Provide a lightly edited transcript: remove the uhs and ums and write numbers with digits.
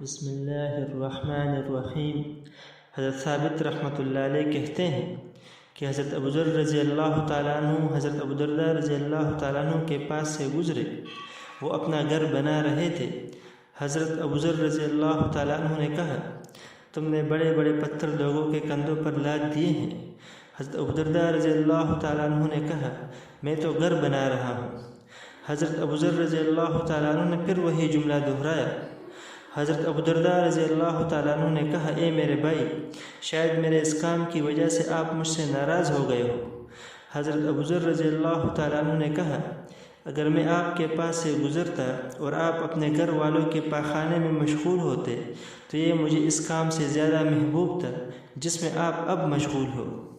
بسم اللہ الرحمن الرحیم۔ حضرت ثابت رحمۃ اللہ علیہ کہتے ہیں کہ حضرت ابوذر رضی اللہ تعالیٰ عنہ حضرت ابودرداء رضی اللہ تعالیٰ عنہ کے پاس سے گزرے۔ وہ اپنا گھر بنا رہے تھے۔ حضرت ابوذر رضی اللہ تعالیٰ عنہ نے کہا، تم نے بڑے بڑے پتھر لوگوں کے کندھوں پر لاد دیے ہیں۔ حضرت ابودرداء رضی اللہ تعالیٰ عنہ نے کہا، میں تو گھر بنا رہا ہوں۔ حضرت ابوذر رضی اللہ تعالیٰ عنہ نے پھر وہی جملہ دہرایا۔ حضرت ابودرداء رضی اللہ تعالیٰ عنہ نے کہا، اے میرے بھائی، شاید میرے اس کام کی وجہ سے آپ مجھ سے ناراض ہو گئے ہو۔ حضرت ابوذر رضی اللہ تعالیٰ عنہ نے کہا، اگر میں آپ کے پاس سے گزرتا اور آپ اپنے گھر والوں کے پاخانے میں مشغول ہوتے تو یہ مجھے اس کام سے زیادہ محبوب تھا جس میں آپ اب مشغول ہو۔